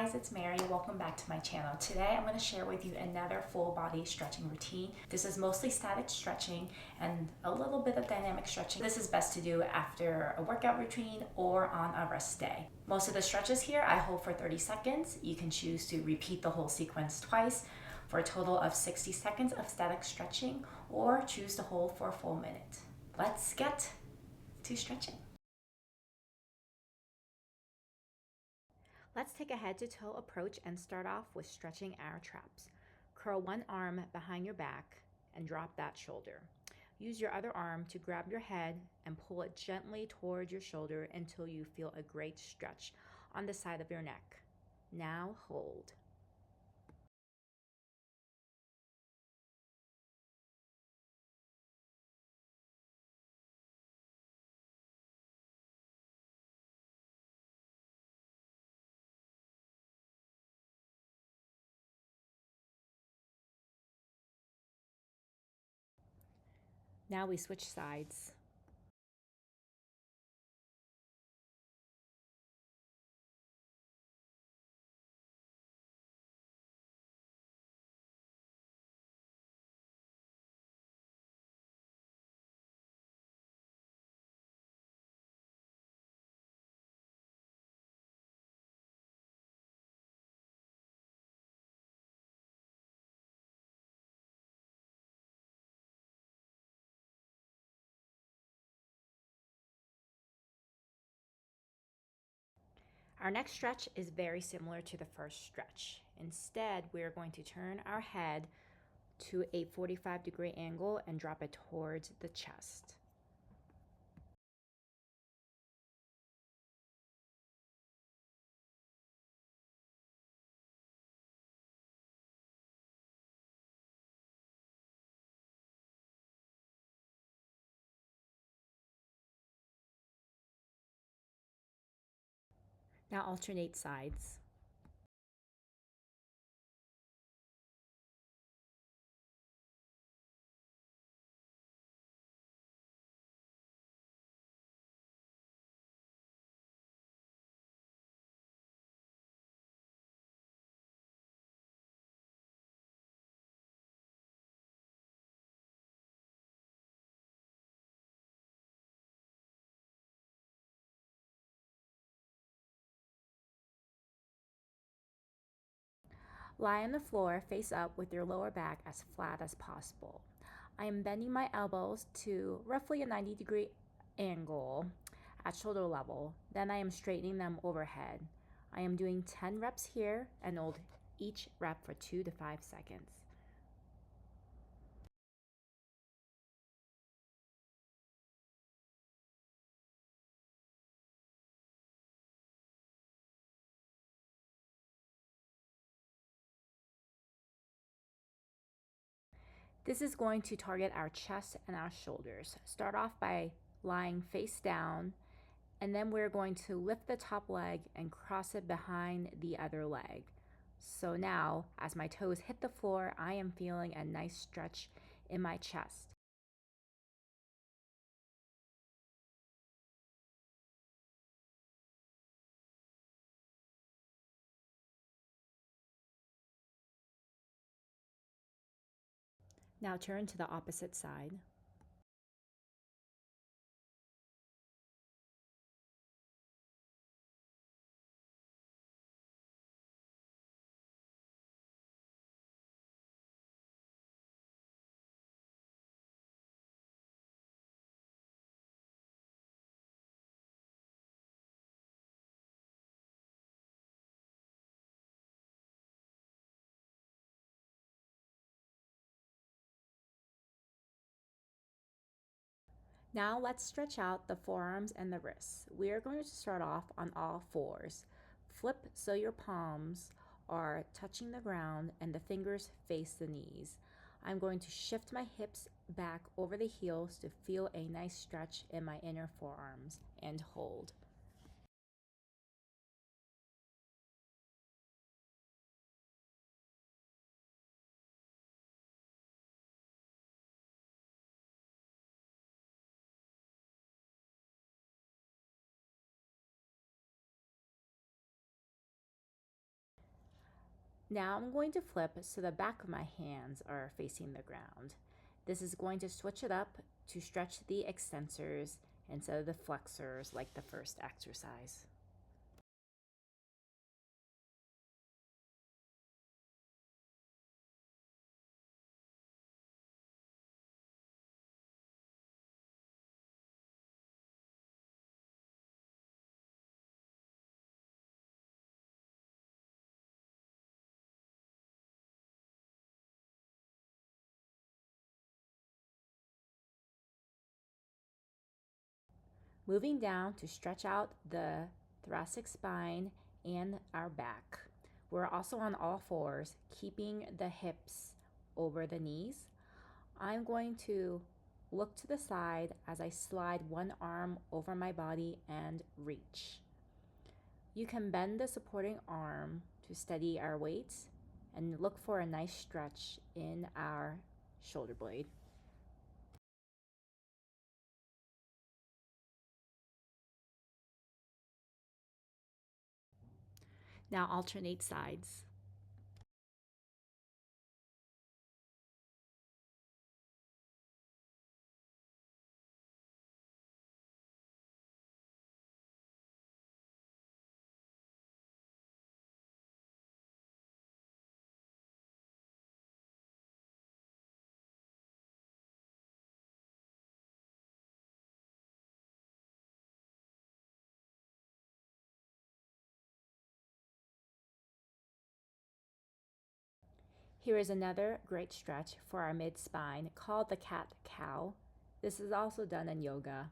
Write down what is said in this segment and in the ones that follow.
guys, it's Mary. Welcome back to my channel. Today I'm going to share with you another full body stretching routine. This is mostly static stretching and a little bit of dynamic stretching. This is best to do after a workout routine or on a rest day. Most of the stretches here I hold for 30 seconds. You can choose to repeat the whole sequence twice for a total of 60 seconds of static stretching, or choose to hold for a full minute. Let's get to stretching. Let's take a head to toe approach and start off with stretching our traps. Curl one arm behind your back and drop that shoulder. Use your other arm to grab your head and pull it gently towards your shoulder until you feel a great stretch on the side of your neck. Now hold. Now we switch sides. Our next stretch is very similar to the first stretch. Instead, we are going to turn our head to a 45-degree angle and drop it towards the chest. Now alternate sides. Lie on the floor face up with your lower back as flat as possible. I am bending my elbows to roughly a 90-degree angle at shoulder level. Then I am straightening them overhead. I am doing 10 reps here and hold each rep for 2 to 5 seconds. This is going to target our chest and our shoulders. Start off by lying face down, and then we're going to lift the top leg and cross it behind the other leg. So now, as my toes hit the floor, I am feeling a nice stretch in my chest. Now turn to the opposite side. Now let's stretch out the forearms and the wrists. We are going to start off on all fours. Flip so your palms are touching the ground and the fingers face the knees. I'm going to shift my hips back over the heels to feel a nice stretch in my inner forearms and hold. Now I'm going to flip so the back of my hands are facing the ground. This is going to switch it up to stretch the extensors instead of the flexors like the first exercise. Moving down to stretch out the thoracic spine and our back. We're also on all fours, keeping the hips over the knees. I'm going to look to the side as I slide one arm over my body and reach. You can bend the supporting arm to steady our weights and look for a nice stretch in our shoulder blade. Now alternate sides. Here is another great stretch for our mid-spine called the cat-cow. This is also done in yoga.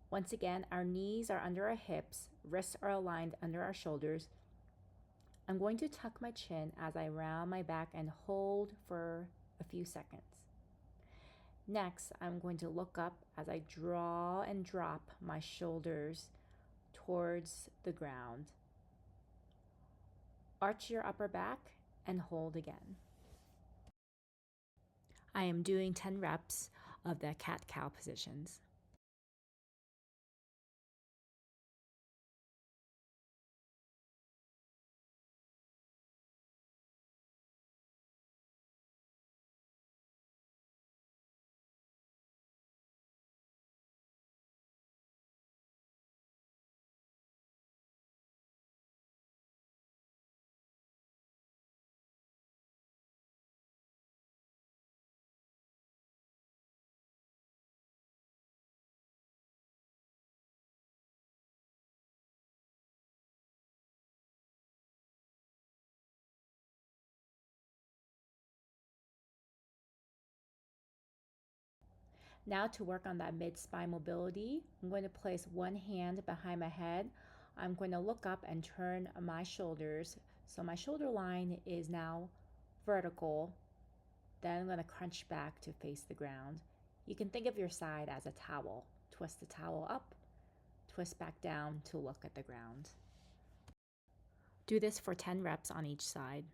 Once again, our knees are under our hips, wrists are aligned under our shoulders. I'm going to tuck my chin as I round my back and hold for a few seconds. Next, I'm going to look up as I draw and drop my shoulders towards the ground. Arch your upper back and hold again. I am doing 10 reps of the cat-cow positions. Now to work on that mid-spine mobility, I'm going to place one hand behind my head. I'm going to look up and turn my shoulders. So my shoulder line is now vertical. Then I'm going to crunch back to face the ground. You can think of your side as a towel. Twist the towel up, twist back down to look at the ground. Do this for 10 reps on each side.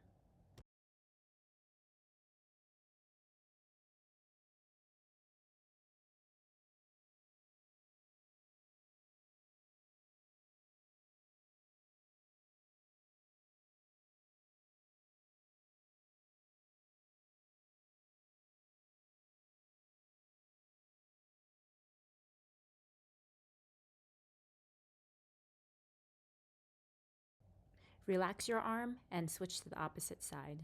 Relax your arm and switch to the opposite side.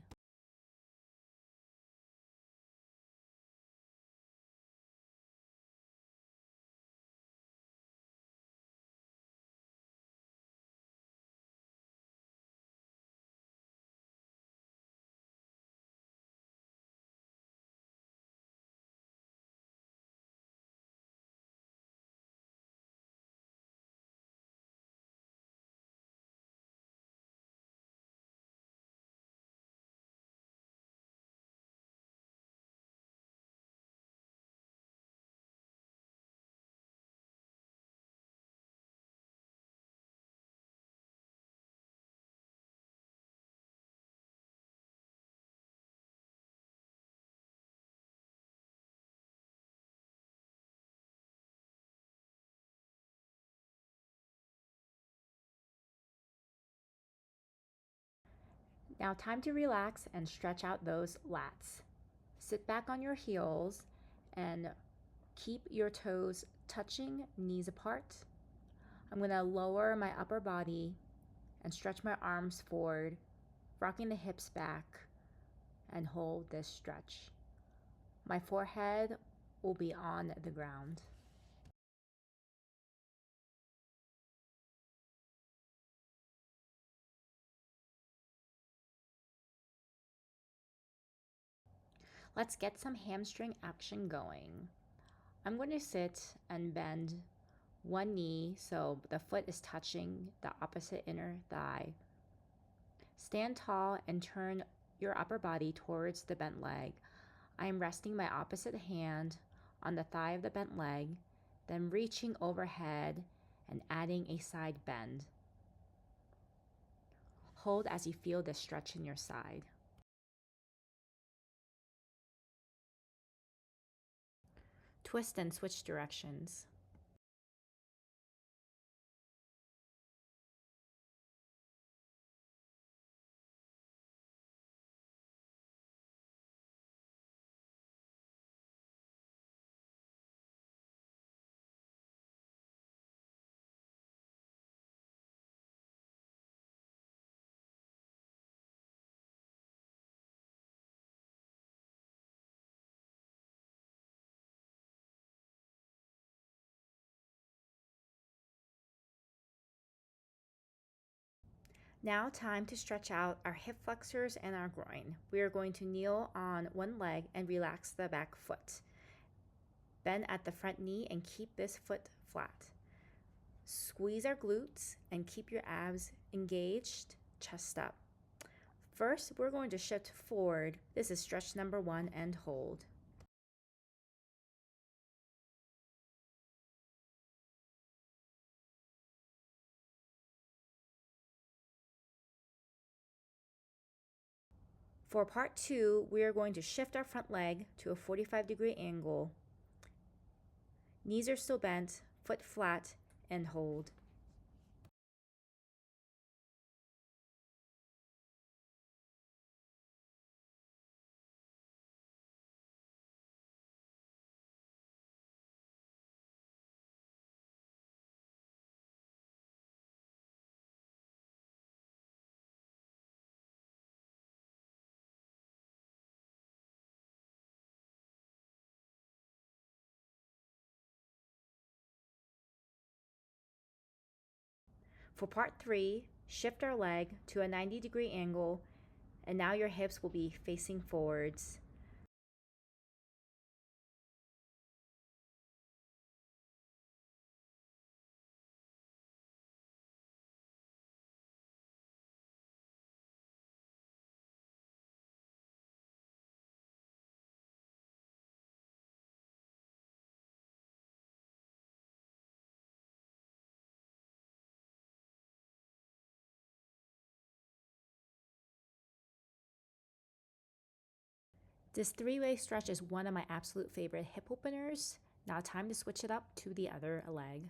Now time to relax and stretch out those lats. Sit back on your heels and keep your toes touching, knees apart. I'm going to lower my upper body and stretch my arms forward, rocking the hips back, and hold this stretch. My forehead will be on the ground. Let's get some hamstring action going. I'm going to sit and bend one knee so the foot is touching the opposite inner thigh. Stand tall and turn your upper body towards the bent leg. I am resting my opposite hand on the thigh of the bent leg, then reaching overhead and adding a side bend. Hold as you feel the stretch in your side. Twist and switch directions. Now time to stretch out our hip flexors and our groin. We are going to kneel on one leg and relax the back foot. Bend at the front knee and keep this foot flat. Squeeze our glutes and keep your abs engaged, chest up. First, we're going to shift forward. This is stretch number 1 and hold. For part 2, we are going to shift our front leg to a 45-degree angle. Knees are still bent, foot flat, and hold. For part 3, shift our leg to a 90-degree angle, and now your hips will be facing forwards. This 3-way stretch is one of my absolute favorite hip openers. Now time to switch it up to the other leg.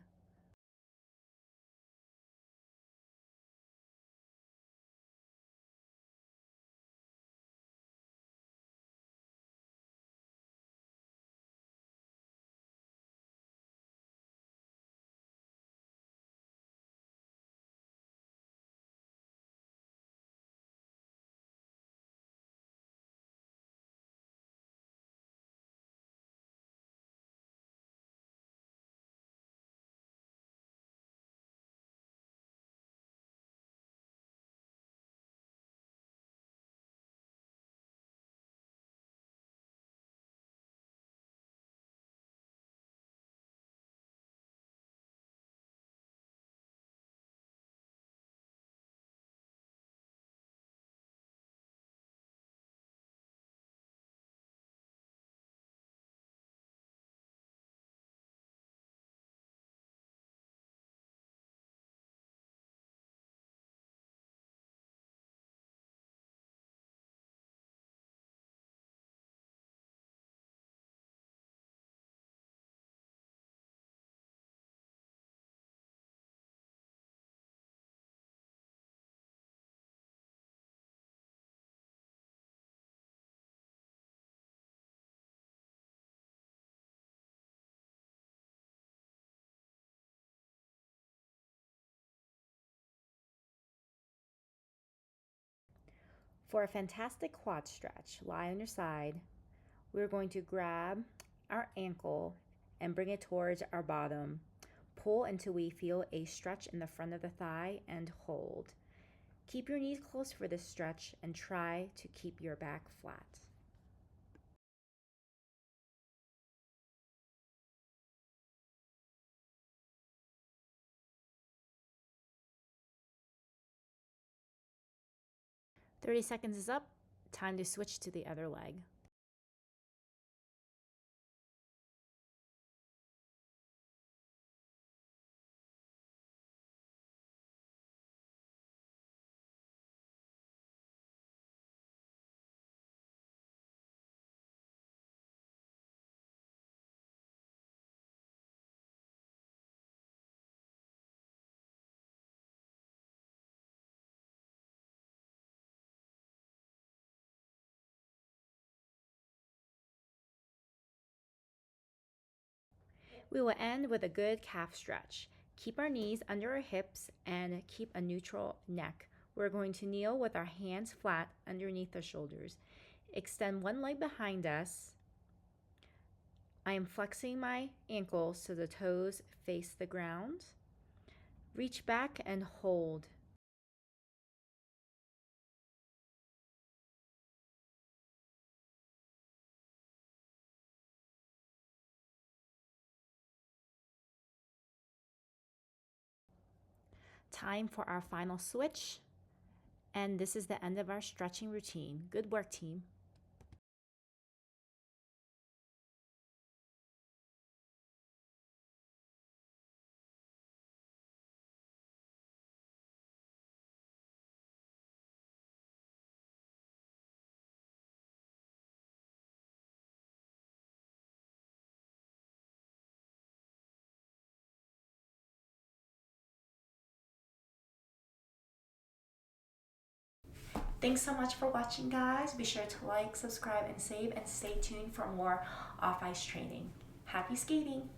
For a fantastic quad stretch, lie on your side. We're going to grab our ankle and bring it towards our bottom. Pull until we feel a stretch in the front of the thigh and hold. Keep your knees close for this stretch and try to keep your back flat. "30 seconds is up. Time to switch to the other leg." We will end with a good calf stretch. Keep our knees under our hips and keep a neutral neck. We're going to kneel with our hands flat underneath our shoulders. Extend one leg behind us. I am flexing my ankles so the toes face the ground. Reach back and hold. Time for our final switch. And this is the end of our stretching routine. Good work, team. Thanks so much for watching, guys. Be sure to like, subscribe, and save, and stay tuned for more off-ice training. Happy skating!